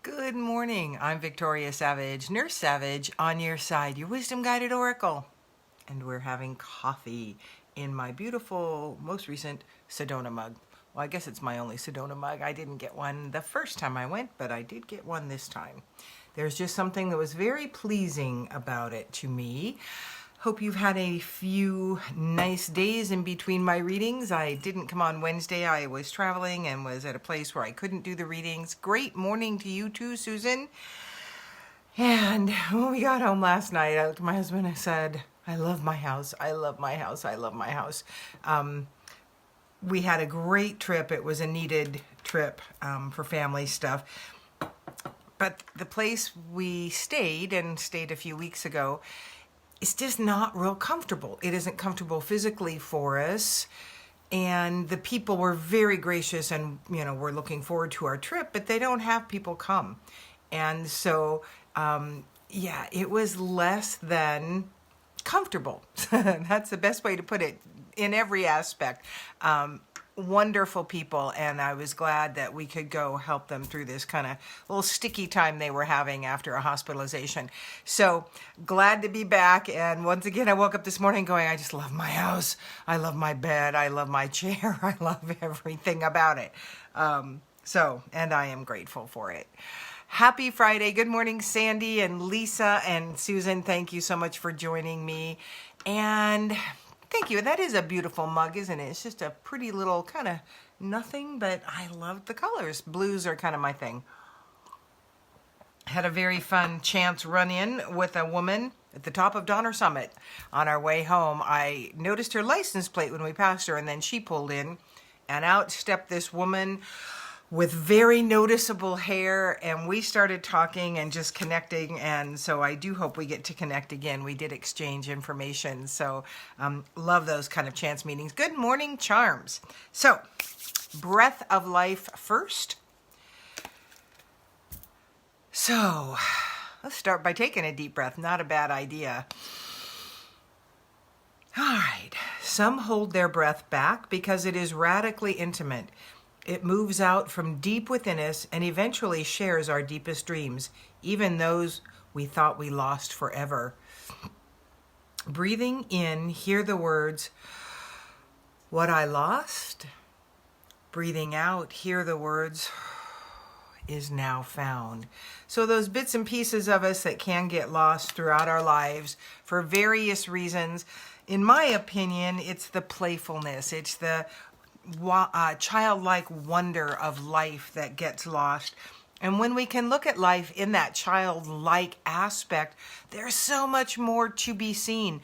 Good morning. I'm Victoria Savage, Nurse Savage, on your side, your wisdom guided oracle. And we're having coffee in my beautiful, most recent Sedona mug. Well, I guess it's my only Sedona mug. I didn't get one the first time I went, but I did get one this time. There's just something that was very pleasing about it to me. Hope you've had a few nice days in between my readings. I didn't come on Wednesday. I was traveling and was at a place where I couldn't do the readings. Great morning to you too, Susan. And when we got home last night, I looked at my husband and I said, I love my house. I love my house. I love my house. We had a great trip. It was a needed trip for family stuff. But the place we stayed a few weeks ago, it's just not real comfortable. It isn't comfortable physically for us. And the people were very gracious and, we're looking forward to our trip, but they don't have people come. And so, it was less than comfortable. That's the best way to put it in every aspect. Wonderful people, and I was glad that we could go help them through this kind of little sticky time they were having after a hospitalization. So glad to be back, and once again I woke up this morning going, I just love my house, I love my bed, I love my chair, I love everything about it. And I am grateful for it. Happy Friday. Good morning, Sandy and Lisa and Susan. Thank you so much for joining me. And thank you. That is a beautiful mug, isn't it? It's just a pretty little kind of nothing, but I love the colors. Blues are kind of my thing. Had a very fun chance run-in with a woman at the top of Donner Summit on our way home. I noticed her license plate when we passed her, and then she pulled in, and out stepped this woman with very noticeable hair, and we started talking and just connecting, and so I do hope we get to connect again. We did exchange information, so love those kind of chance meetings. Good morning, charms. So, breath of life first. So, let's start by taking a deep breath. Not a bad idea. All right, some hold their breath back because it is radically intimate. It moves out from deep within us and eventually shares our deepest dreams, even those we thought we lost forever. Breathing in, hear the words, what I lost. Breathing out, hear the words, is now found. So those bits and pieces of us that can get lost throughout our lives for various reasons, in my opinion, it's the playfulness, it's the childlike wonder of life that gets lost. And when we can look at life in that childlike aspect, there's so much more to be seen.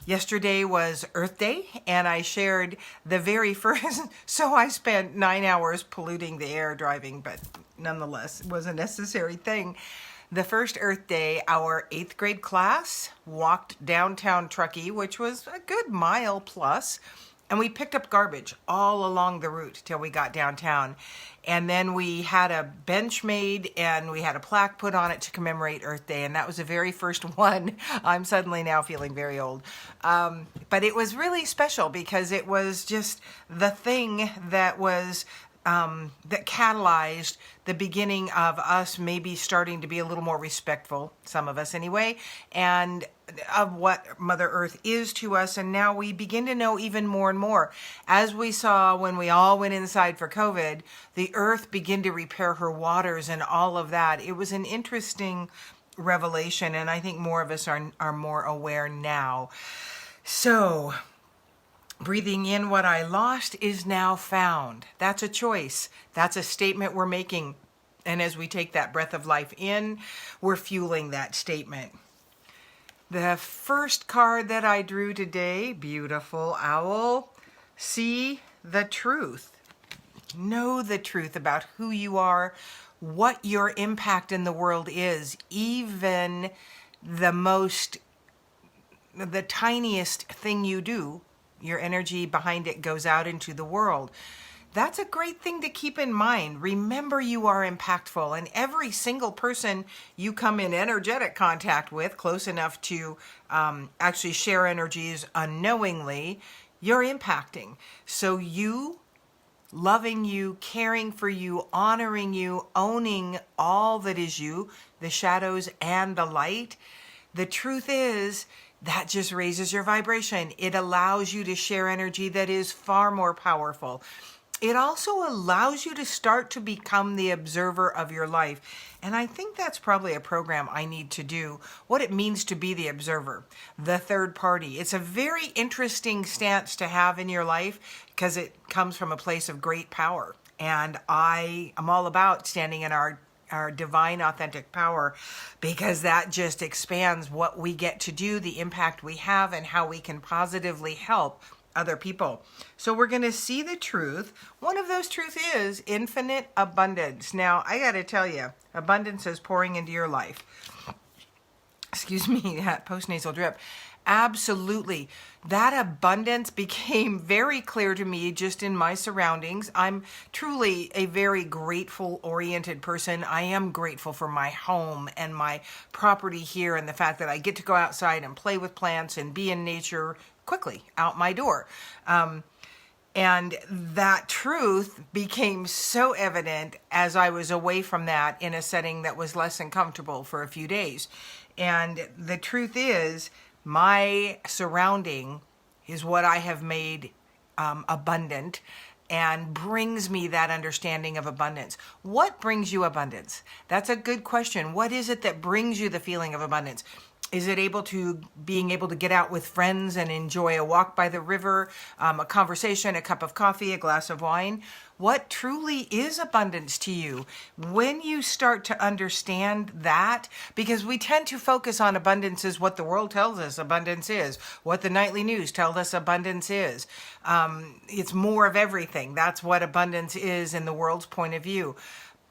Yesterday was Earth Day, and I shared the very first, so I spent 9 hours polluting the air driving, but nonetheless, it was a necessary thing. The first Earth Day, our 8th grade class walked downtown Truckee, which was a good mile plus, and we picked up garbage all along the route till we got downtown. And then we had a bench made and we had a plaque put on it to commemorate Earth Day. And that was the very first one. I'm suddenly now feeling very old. But it was really special because it was just the thing that was that catalyzed the beginning of us maybe starting to be a little more respectful, some of us anyway, and of what Mother Earth is to us. And now we begin to know even more and more. As we saw when we all went inside for COVID, the earth began to repair her waters and all of that. It was an interesting revelation, and I think more of us are more aware now. So, breathing in, what I lost is now found. That's a choice. That's a statement we're making. And as we take that breath of life in, we're fueling that statement. The first card that I drew today, beautiful owl, see the truth. Know the truth about who you are, what your impact in the world is, even the tiniest thing you do. Your energy behind it goes out into the world. That's a great thing to keep in mind. Remember, you are impactful, and every single person you come in energetic contact with, close enough to actually share energies unknowingly, you're impacting. So you loving you, caring for you, honoring you, owning all that is you, the shadows and the light. The truth is, that just raises your vibration. It allows you to share energy that is far more powerful. It also allows you to start to become the observer of your life. And I think that's probably a program I need to do, what it means to be the observer, the third party. It's a very interesting stance to have in your life because it comes from a place of great power. And I am all about standing in our divine authentic power, because that just expands what we get to do, the impact we have, and how we can positively help other people. So we're going to see the truth. One of those truths is infinite abundance. Now, I got to tell you, abundance is pouring into your life. Excuse me, that postnasal drip. Absolutely. That abundance became very clear to me just in my surroundings. I'm truly a very grateful oriented person. I am grateful for my home and my property here, and the fact that I get to go outside and play with plants and be in nature quickly out my door. And that truth became so evident as I was away from that in a setting that was less than comfortable for a few days. And the truth is, my surrounding is what I have made abundant and brings me that understanding of abundance. What brings you abundance? That's a good question. What is it that brings you the feeling of abundance? Is it being able to get out with friends and enjoy a walk by the river, a conversation, a cup of coffee, a glass of wine? What truly is abundance to you? When you start to understand that, because we tend to focus on abundance as what the world tells us abundance is, what the nightly news tells us abundance is. It's more of everything. That's what abundance is in the world's point of view.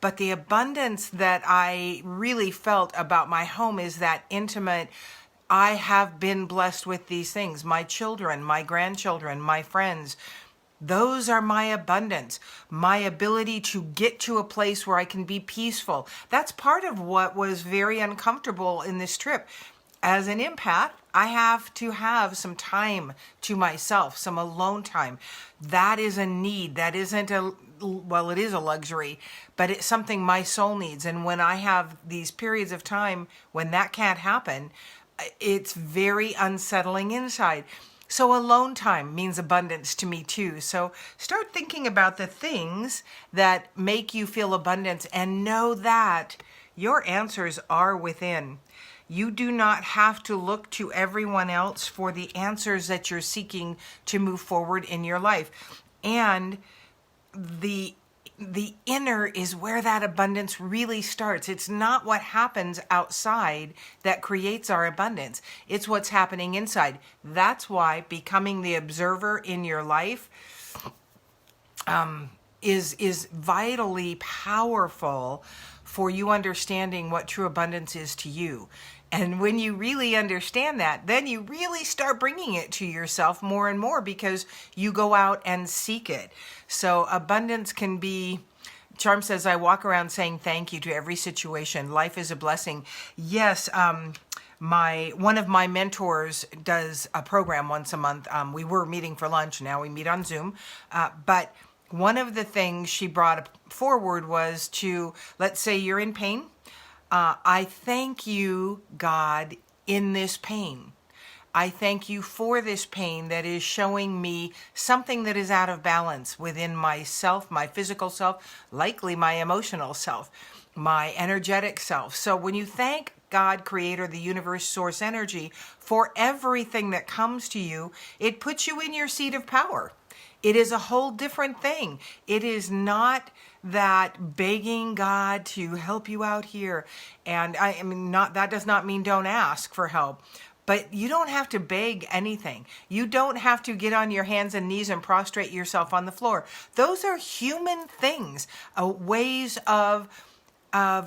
But the abundance that I really felt about my home is that intimate, I have been blessed with these things. My children, my grandchildren, my friends, those are my abundance. My ability to get to a place where I can be peaceful. That's part of what was very uncomfortable in this trip. As an empath, I have to have some time to myself, some alone time. That is a need. That isn't it is a luxury, but it's something my soul needs. And when I have these periods of time when that can't happen, it's very unsettling inside. So alone time means abundance to me too. So start thinking about the things that make you feel abundance and know that your answers are within. You do not have to look to everyone else for the answers that you're seeking to move forward in your life. And the inner is where that abundance really starts. It's not what happens outside that creates our abundance. It's what's happening inside. That's why becoming the observer in your life is vitally powerful for you understanding what true abundance is to you. And when you really understand that, then you really start bringing it to yourself more and more because you go out and seek it. So abundance can be, Charm says, I walk around saying thank you to every situation. Life is a blessing. Yes, one of my mentors does a program once a month. We were meeting for lunch. Now we meet on Zoom. But one of the things she brought forward was to, let's say you're in pain. I thank you, God, in this pain. I thank you for this pain that is showing me something that is out of balance within myself, my physical self, likely my emotional self, my energetic self. So when you thank God, Creator, the universe, source energy, for everything that comes to you, it puts you in your seat of power. It is a whole different thing. It is not that begging God to help you out here. And I mean, that does not mean don't ask for help. But you don't have to beg anything. You don't have to get on your hands and knees and prostrate yourself on the floor. Those are human things, ways of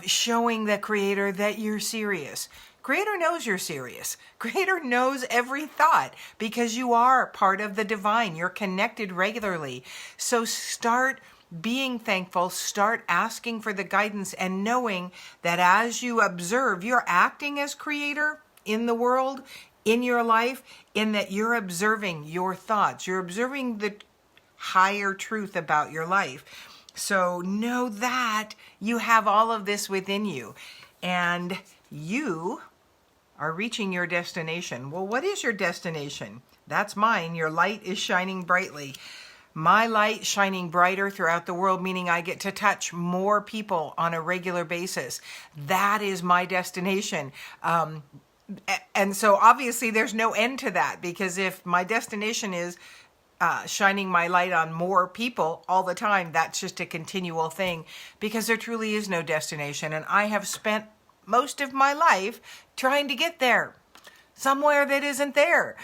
showing the Creator that you're serious. Creator knows you're serious. Creator knows every thought because you are part of the divine. You're connected regularly. So start being thankful, start asking for the guidance and knowing that as you observe, you're acting as Creator in the world, in your life, in that you're observing your thoughts. You're observing higher truth about your life. So know that you have all of this within you, and you are reaching your destination. Well, what is your destination? That's mine. Your light is shining brightly. My light shining brighter throughout the world, meaning I get to touch more people on a regular basis. That is my destination. And so obviously there's no end to that, because if my destination is shining my light on more people all the time, that's just a continual thing, because there truly is no destination. And I have spent most of my life trying to get there, somewhere that isn't there.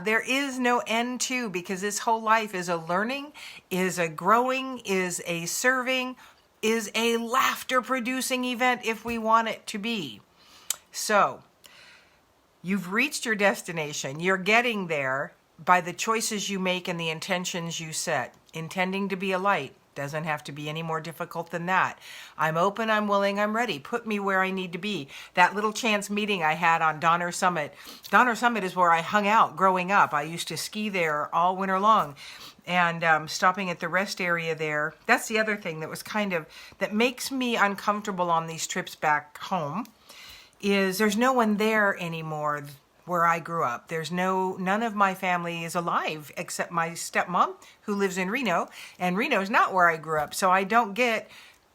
There is no end to, because this whole life is a learning, is a growing, is a serving, is a laughter producing event if we want it to be. So you've reached your destination. You're getting there by the choices you make and the intentions you set. Intending to be a light doesn't have to be any more difficult than that. I'm open, I'm willing, I'm ready. Put me where I need to be. That little chance meeting I had on Donner Summit. Donner Summit is where I hung out growing up. I used to ski there all winter long. And stopping at the rest area there. That's the other thing that makes me uncomfortable on these trips back home, is there's no one there anymore where I grew up. None of my family is alive except my stepmom, who lives in Reno, and Reno's not where I grew up. So I don't get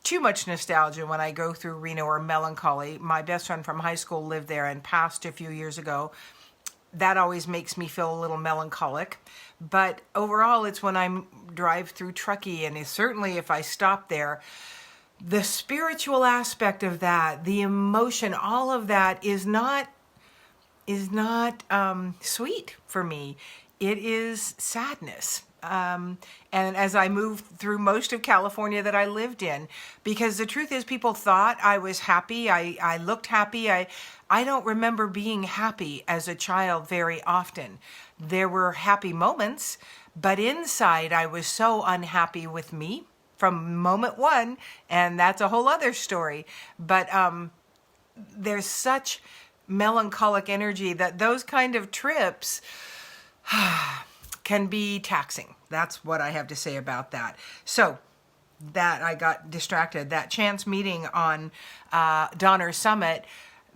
too much nostalgia when I go through Reno, or melancholy. My best friend from high school lived there and passed a few years ago. That always makes me feel a little melancholic. But overall, it's when I drive through Truckee, and certainly if I stop there, the spiritual aspect of that, the emotion, all of that is not sweet for me. It is sadness. And as I moved through most of California that I lived in, because the truth is, people thought I was happy. I looked happy. I don't remember being happy as a child very often. There were happy moments, but inside I was so unhappy with me from moment one, and that's a whole other story. But there's such melancholic energy that those kind of trips can be taxing. That's what I have to say about that. So that I got distracted. That chance meeting on Donner Summit,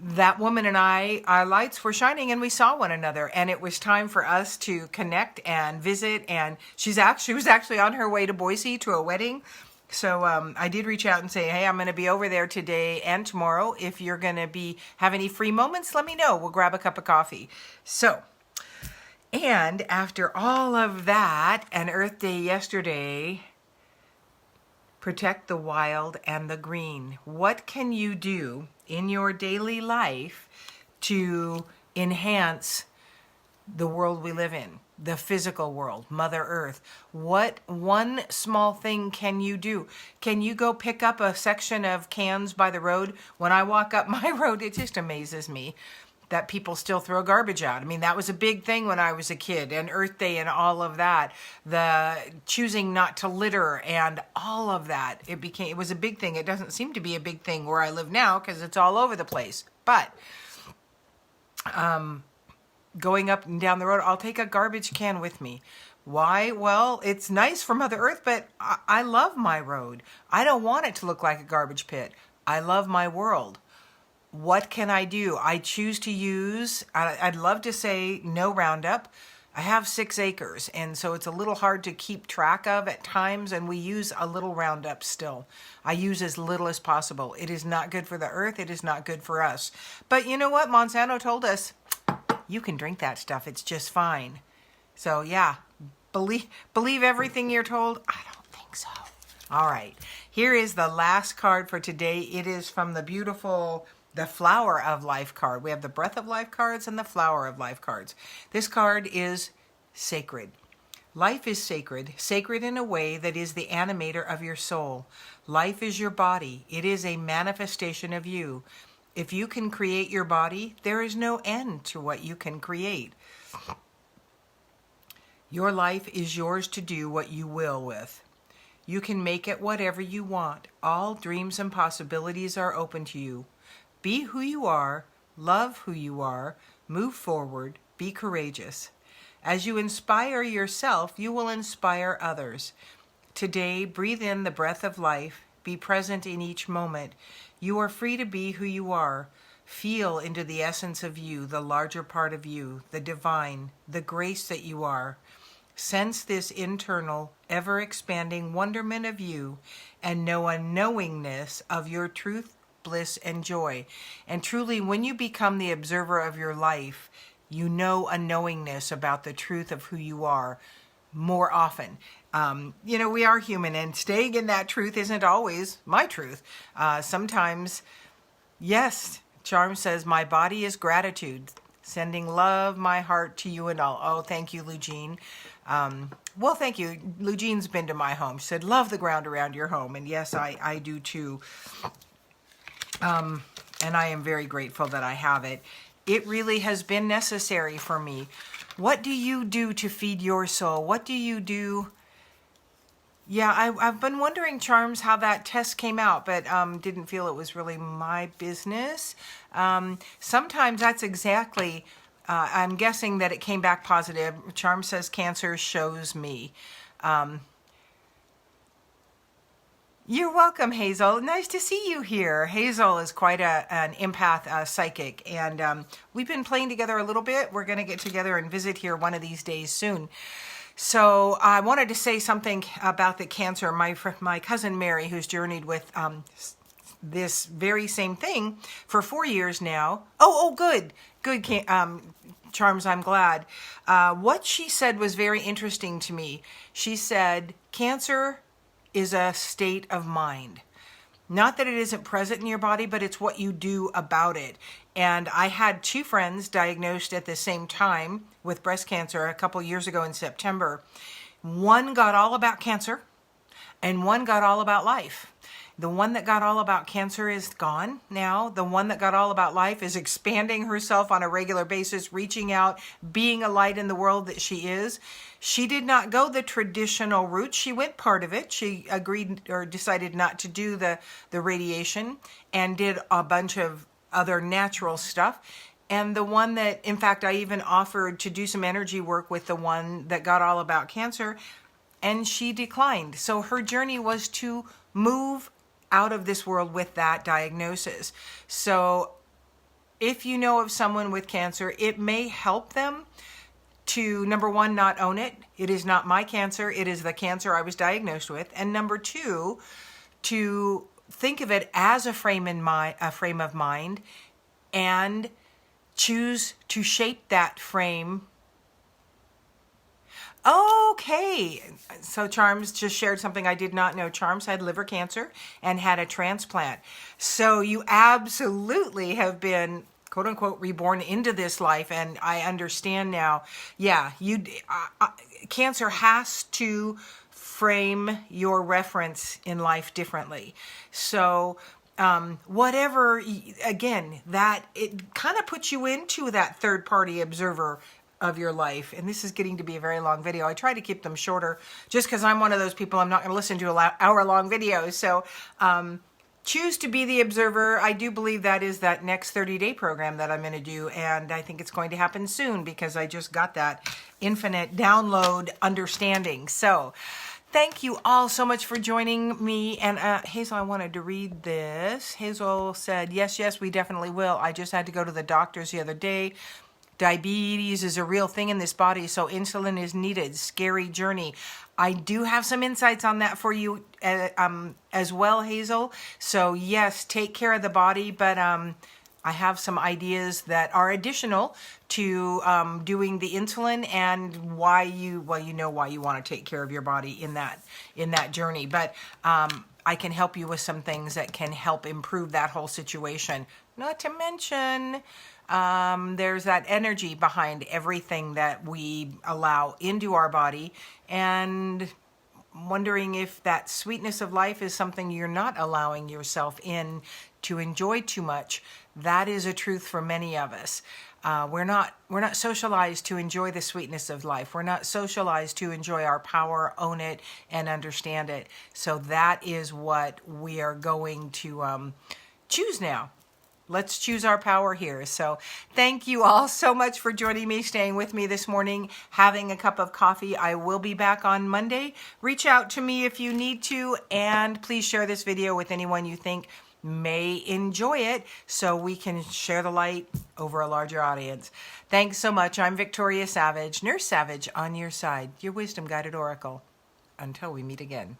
that woman and I, our lights were shining and we saw one another, and it was time for us to connect and visit. And she was actually on her way to Boise to a wedding. So I did reach out and say, hey, I'm going to be over there today and tomorrow. If you're going to have any free moments, let me know. We'll grab a cup of coffee. So, and after all of that, and Earth Day yesterday, protect the wild and the green. What can you do in your daily life to enhance the world we live in? The physical world, Mother Earth. What one small thing can you do? Can you go pick up a section of cans by the road? When I walk up my road, it just amazes me that people still throw garbage out. I mean, that was a big thing when I was a kid, and Earth Day and all of that. The choosing not to litter and all of that. It was a big thing. It doesn't seem to be a big thing where I live now because it's all over the place. But going up and down the road, I'll take a garbage can with me. Why? Well, it's nice for Mother Earth, but I love my road. I don't want it to look like a garbage pit. I love my world. What can I do? I choose to use, I'd love to say no Roundup. I have 6 acres, and so it's a little hard to keep track of at times, and we use a little Roundup still. I use as little as possible. It is not good for the earth. It is not good for us. But you know what? Monsanto told us, you can drink that stuff. It's just fine. So yeah, believe everything you're told? I don't think so. All right. Here is the last card for today. It is from the Flower of Life card. We have the Breath of Life cards and the Flower of Life cards. This card is sacred. Life is sacred, sacred in a way that is the animator of your soul. Life is your body. It is a manifestation of you. If you can create your body, there is no end to what you can create. Your life is yours to do what you will with. You can make it whatever you want. All dreams and possibilities are open to you. Be who you are, love who you are, move forward, be courageous. As you inspire yourself, you will inspire others. Today, breathe in the breath of life. Be present in each moment. You are free to be who you are. Feel into the essence of you, the larger part of you, the divine, the grace that you are. Sense this internal, ever-expanding wonderment of you and know a knowingness of your truth, bliss, and joy. And truly, when you become the observer of your life, you know a knowingness about the truth of who you are more often. We are human, and staying in that truth isn't always my truth. Sometimes, yes, Charm says, my body is gratitude. Sending love, my heart to you and all. Oh, thank you, Lugene. Well, thank you. Lugene's been to my home. She said, love the ground around your home. And yes, I do too. And I am very grateful that I have it. It really has been necessary for me. What do you do to feed your soul? What do you do? Yeah, I've been wondering, Charms, how that test came out, but didn't feel it was really my business. Sometimes that's exactly, I'm guessing that it came back positive. Charm says cancer shows me. You're welcome, Hazel. Nice to see you here. Hazel is quite an empath psychic, and we've been playing together a little bit. We're going to get together and visit here one of these days soon. So I wanted to say something about the cancer. My cousin Mary, who's journeyed with this very same thing for 4 years now. Oh, good, Charms, I'm glad. What she said was very interesting to me. She said, cancer is a state of mind. Not that it isn't present in your body, but it's what you do about it. And I had 2 friends diagnosed at the same time with breast cancer a couple years ago in September. One got all about cancer and one got all about life. The one that got all about cancer is gone now. The one that got all about life is expanding herself on a regular basis, reaching out, being a light in the world that she is. She did not go the traditional route. She went part of it. She agreed or decided not to do the radiation and did a bunch of other natural stuff. And the one that, in fact, I even offered to do some energy work with the one that got all about cancer, and she declined. So her journey was to move out of this world with that diagnosis. So if you know of someone with cancer, it may help them to, number one, not own it. It is not my cancer. It is the cancer I was diagnosed with. And number 2, to think of it as a frame of mind and choose to shape that frame. Okay, so Charms just shared something I did not know. Charms had liver cancer and had a transplant. So you absolutely have been, quote unquote, reborn into this life. And I understand now, yeah, cancer has to frame your reference in life differently. So whatever, again, that it kind of puts you into that third party observer of your life. And this is getting to be a very long video. I try to keep them shorter just because I'm one of those people, I'm not going to listen to an hour-long videos. So choose to be the observer. I do believe that is that next 30-day program that I'm going to do. And I think it's going to happen soon because I just got that infinite download understanding. So thank you all so much for joining me. And Hazel, I wanted to read this. Hazel said, yes, we definitely will. I just had to go to the doctors the other day. Diabetes is a real thing in this body, so insulin is needed. Scary journey. I do have some insights on that for you as well, Hazel. So yes, take care of the body, but I have some ideas that are additional to doing the insulin and why you want to take care of your body in that journey. But I can help you with some things that can help improve that whole situation. Not to mention, there's that energy behind everything that we allow into our body, and wondering if that sweetness of life is something you're not allowing yourself in to enjoy too much. That is a truth for many of us. We're not socialized to enjoy the sweetness of life. We're not socialized to enjoy our power, own it, and understand it. So that is what we are going to choose now. Let's choose our power here. So thank you all so much for joining me, staying with me this morning, having a cup of coffee. I will be back on Monday. Reach out to me if you need to, and please share this video with anyone you think may enjoy it so we can share the light over a larger audience. Thanks so much. I'm Victoria Savage, Nurse Savage, on your side, your wisdom guided oracle. Until we meet again.